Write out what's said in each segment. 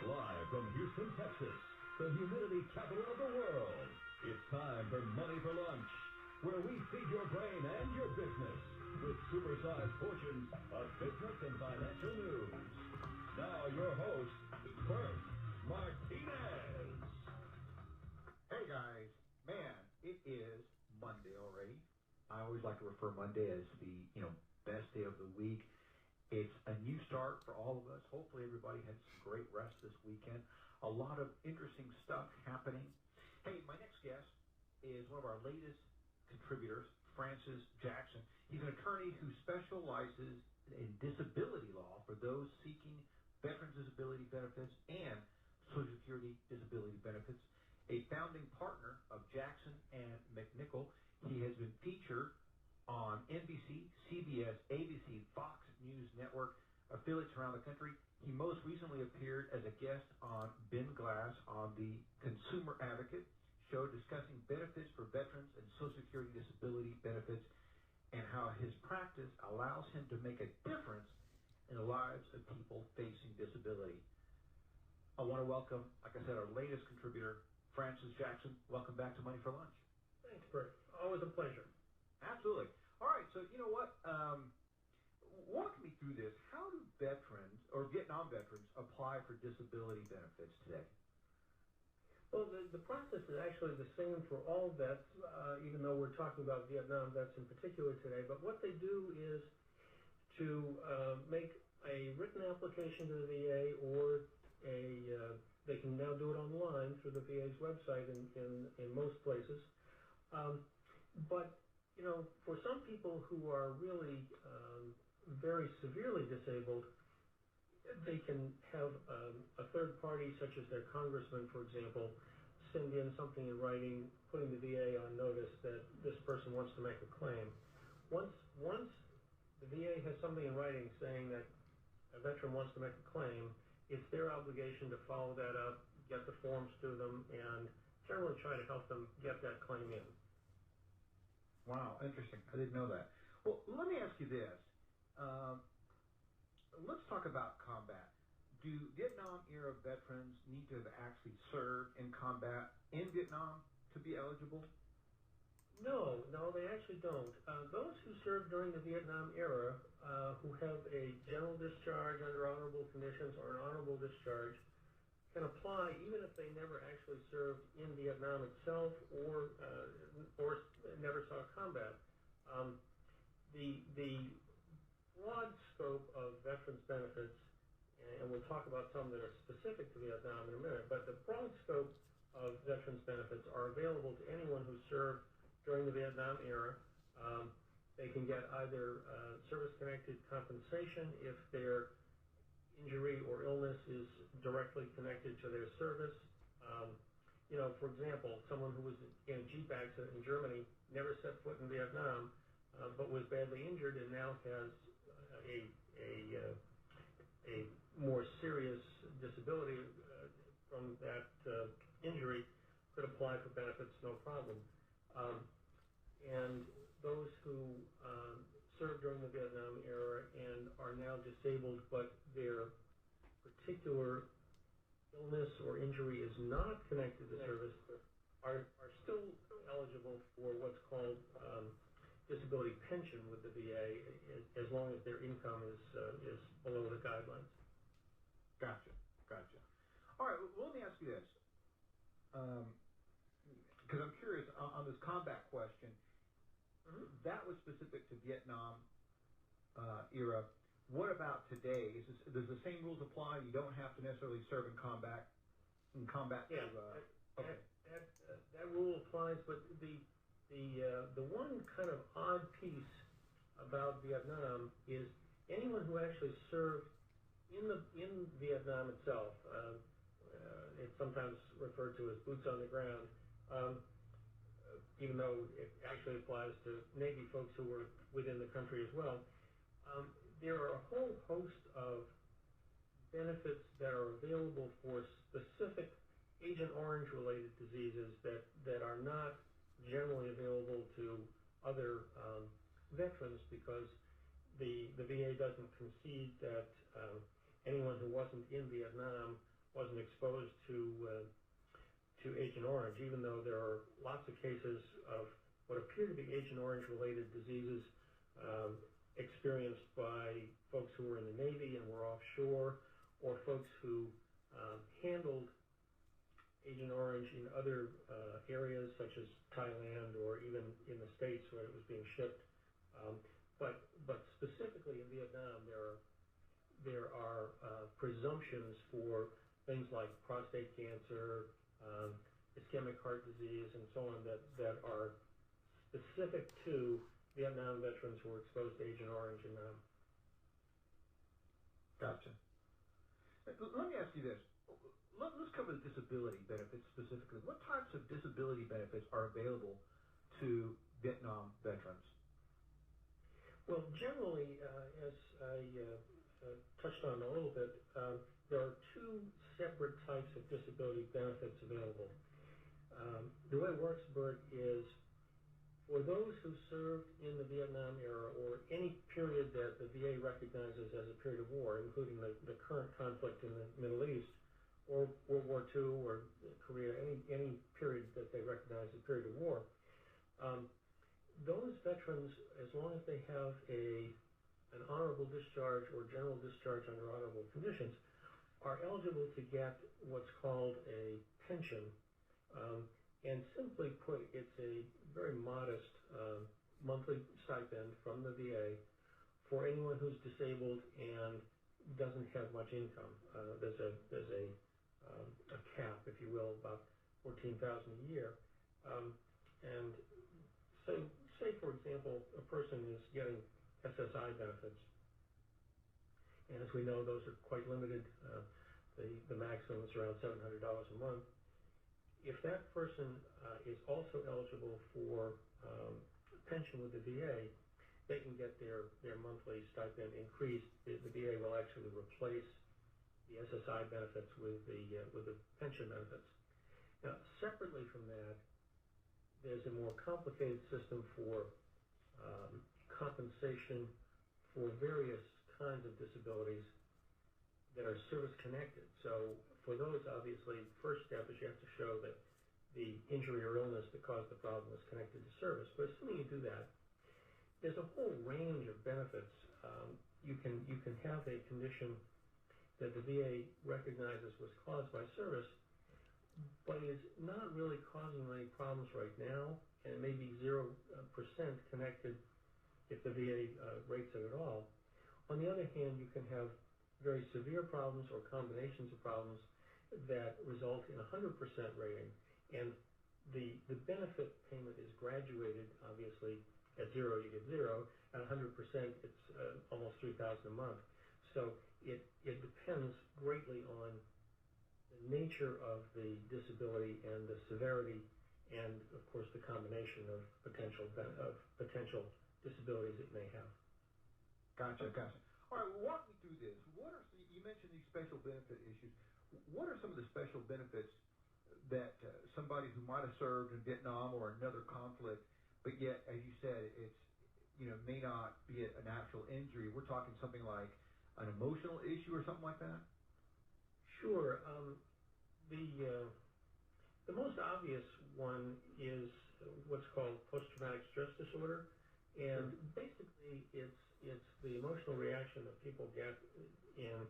Live from Houston, Texas, the humidity capital of the world, it's time for Money for Lunch, where we feed your brain and your business with supersized portions of business and financial news. Now your host, Bert Martinez. Hey guys, man, it is Monday already. I always like to refer Monday as the best day of the week. It's a new start for all of us. Hopefully everybody had some great rest this weekend. A lot of interesting stuff happening. Hey, my next guest is one of our latest contributors, Francis Jackson. He's an attorney who specializes in disability law for those seeking veterans disability benefits and Social Security disability benefits. A founding partner of Jackson and MacNichol, he has been featured on NBC, CBS, ABC, Fox News Network, affiliates around the country. He most recently appeared as a guest on Ben Glass on the Consumer Advocate show discussing benefits for veterans and Social Security disability benefits and how his practice allows him to make a difference in the lives of people facing disability. I want to welcome, like I said, our latest contributor, Francis Jackson. Welcome back to Money for Lunch. Thanks, Bert. Always a pleasure. Absolutely. All right, so you know what? Walk me through this. How do veterans or Vietnam veterans apply for disability benefits today? Well, the process is actually the same for all vets, even though we're talking about Vietnam vets in particular today. But what they do is to make a written application to the VA, or they can now do it online through the VA's website in most places. But for some people who are really very severely disabled, they can have a third party, such as their congressman, for example, send in something in writing, putting the VA on notice that this person wants to make a claim. Once the VA has something in writing saying that a veteran wants to make a claim, it's their obligation to follow that up, get the forms to them, and generally try to help them get that claim in. Wow, interesting. I didn't know that. Well, let me ask you this. Let's talk about combat. Do Vietnam-era veterans need to have actually served in combat in Vietnam to be eligible? No, they actually don't. Those who served during the Vietnam era, who have a general discharge under honorable conditions or an honorable discharge, can apply even if they never actually served in Vietnam itself or never saw combat. The broad scope of veterans benefits, and we'll talk about some that are specific to Vietnam in a minute, but the broad scope of veterans benefits are available to anyone who served during the Vietnam era. They can get either service-connected compensation if their injury or illness is directly connected to their service. For example, someone who was in a Jeep accident in Germany never set foot in Vietnam, but was badly injured and now has a more serious disability from that injury, could apply for benefits no problem. And those who served during the Vietnam era and are now disabled, but their particular illness or injury is not connected to service, are still eligible for what's called disability pension with the VA, as long as their income is below the guidelines. Gotcha. All right, well, let me ask you this, because I'm curious on this combat question. Mm-hmm. That was specific to Vietnam era. What about today? Does the same rules apply? You don't have to necessarily serve in combat. Yeah, that rule applies, but the one kind of odd piece about Vietnam is anyone who actually served in Vietnam itself. It's sometimes referred to as boots on the ground, even though it actually applies to Navy folks who were within the country as well. There are a whole host of benefits that are available for specific Agent Orange related diseases that are not generally available to other veterans, because the VA doesn't concede that anyone who wasn't in Vietnam wasn't exposed to Agent Orange, even though there are lots of cases of what appear to be Agent Orange-related diseases experienced by folks who were in the Navy and were offshore, or folks who handled Agent Orange in other areas such as Thailand or even in the States where it was being shipped. But specifically in Vietnam, there are presumptions for things like prostate cancer, ischemic heart disease, and so on that are specific to Vietnam veterans who were exposed to Agent Orange. And Gotcha. Let me ask you this. Let's cover the disability benefits specifically. What types of disability benefits are available to Vietnam veterans? Well, generally, as I touched on a little bit, there are two separate types of disability benefits available. The way it works, Bert, is for those who served in the Vietnam era or any period that the VA recognizes as a period of war, including the current conflict in the Middle East, or World War II, or Korea, any period that they recognize as a period of war, those veterans, as long as they have an honorable discharge or general discharge under honorable conditions, are eligible to get what's called a pension. And simply put, it's a very modest monthly stipend from the VA for anyone who's disabled and doesn't have much income. There's a cap, if you will, about $14,000 a year. And say, for example, a person is getting SSI benefits, and as we know, those are quite limited. The maximum is around $700 a month. If that person is also eligible for pension with the VA, they can get their monthly stipend increased. The VA will actually replace the SSI benefits with the pension benefits. Now, separately from that, there's a more complicated system for compensation for various kinds of disabilities that are service-connected. So for those, obviously, first step is you have to show that the injury or illness that caused the problem was connected to service. But assuming you do that, there's a whole range of benefits. You can have a condition that the VA recognizes was caused by service, but is not really causing any problems right now, and it may be 0% connected if the VA rates it at all. On the other hand, you can have very severe problems or combinations of problems that result in 100% rating, and the benefit payment is graduated. Obviously, at 0 you get 0, at 100% it's almost $3,000 a month. So it depends greatly on the nature of the disability and the severity, and of course the combination of potential disabilities it may have. Gotcha. All right, walk me through this. You mentioned these special benefit issues. What are some of the special benefits that somebody who might have served in Vietnam or another conflict, but yet, as you said, it's may not be an actual injury? We're talking something like an emotional issue or something like that? Sure. The most obvious one is what's called post-traumatic stress disorder, and basically it's the emotional reaction that people get in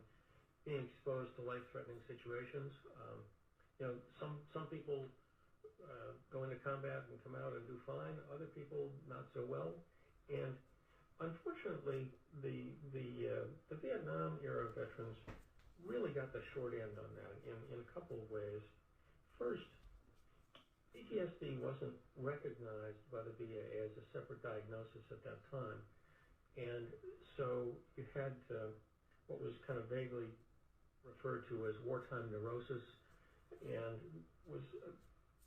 being exposed to life-threatening situations. Some people go into combat and come out and do fine. Other people not so well. And unfortunately, the Vietnam era veterans really got the short end on that in a couple of ways. First, PTSD wasn't recognized by the VA as a separate diagnosis at that time. And so you had what was kind of vaguely referred to as wartime neurosis, and was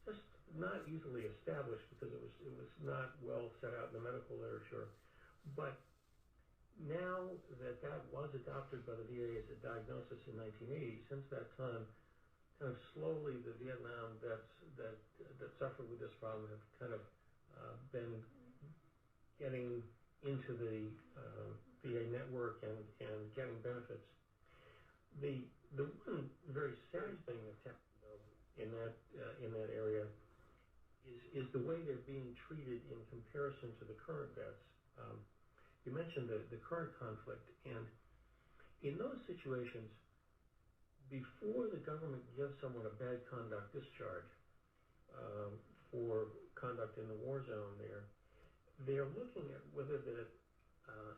just not easily established because it was not well set out in the medical literature. But now that was adopted by the VA as a diagnosis in 1980, since that time, kind of slowly the Vietnam vets that suffered with this problem have kind of been getting into the VA network and getting benefits. The one very sad treated in comparison to the current vets? You mentioned the current conflict, and in those situations, before the government gives someone a bad conduct discharge for conduct in the war zone there, they're looking at whether that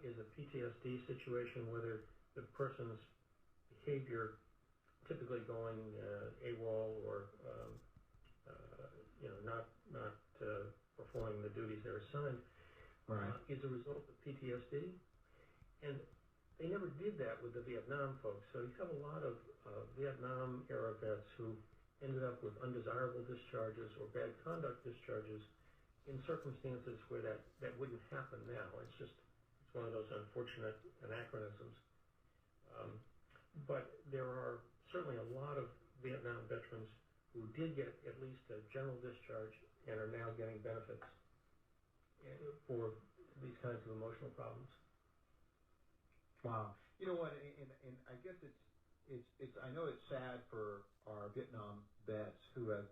is a PTSD situation, whether the person's behavior, typically going AWOL or not performing the duties they're assigned, is a result of PTSD. And they never did that with the Vietnam folks. So you have a lot of Vietnam era vets who ended up with undesirable discharges or bad conduct discharges in circumstances where that wouldn't happen now. It's one of those unfortunate anachronisms. But there are certainly a lot of Vietnam veterans who did get at least a general discharge and are now getting benefits for these kinds of emotional problems. Wow. You know what? And I guess it's. I know it's sad for our Vietnam vets who have,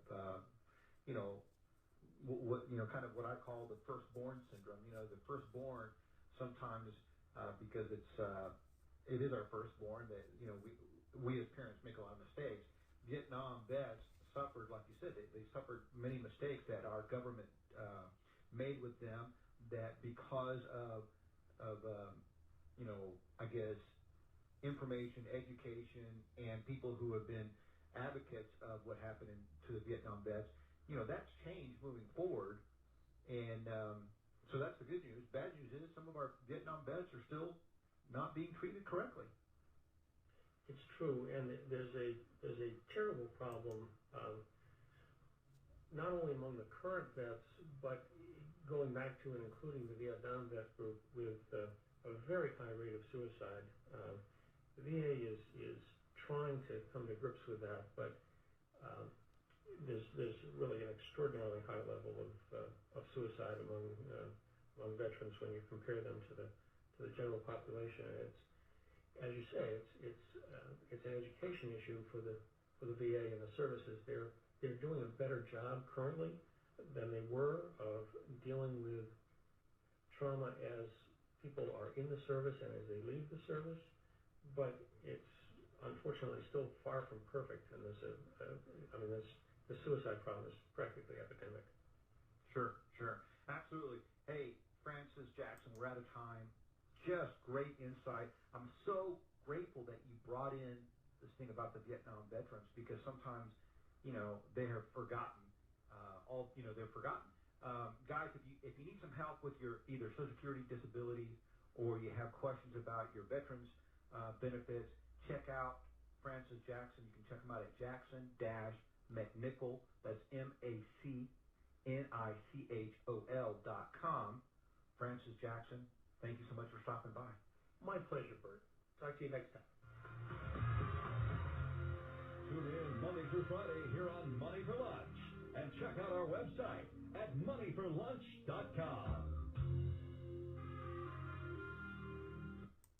kind of what I call the firstborn syndrome. You know, the firstborn sometimes because it is our firstborn that we as parents make a lot of mistakes. Vietnam vets suffered, like you said, they suffered many mistakes that our government made with them. That because of I guess information, education, and people who have been advocates of what happened to the Vietnam vets, that's changed moving forward. And so that's the good news. Bad news is some of our Vietnam vets are still not being treated correctly. It's true, and there's a terrible problem, not only among the current vets, but going back to and including the Vietnam vet group with a very high rate of suicide. The VA is trying to come to grips with that, but there's really an extraordinarily high level of suicide among veterans when you compare them to the general population. It's, as you say, it's an education issue for the VA and the services. They're doing a better job currently than they were of dealing with trauma as people are in the service and as they leave the service, but it's unfortunately still far from perfect. And the suicide problem is practically epidemic. Sure, absolutely. Hey, Francis Jackson, we're out of time. Just great insight. I'm so grateful that you brought in this thing about the Vietnam veterans, because sometimes, they are forgotten. They're forgotten. Guys, if you need some help with your either Social Security disability or you have questions about your veterans benefits, check out Francis Jackson. You can check him out at Jackson-MacNichol. That's MacNichol.com. Francis Jackson, thank you so much for stopping by. My pleasure, Bert. Talk to you next time. Tune in Monday through Friday here on Money for Lunch. And check out our website at moneyforlunch.com.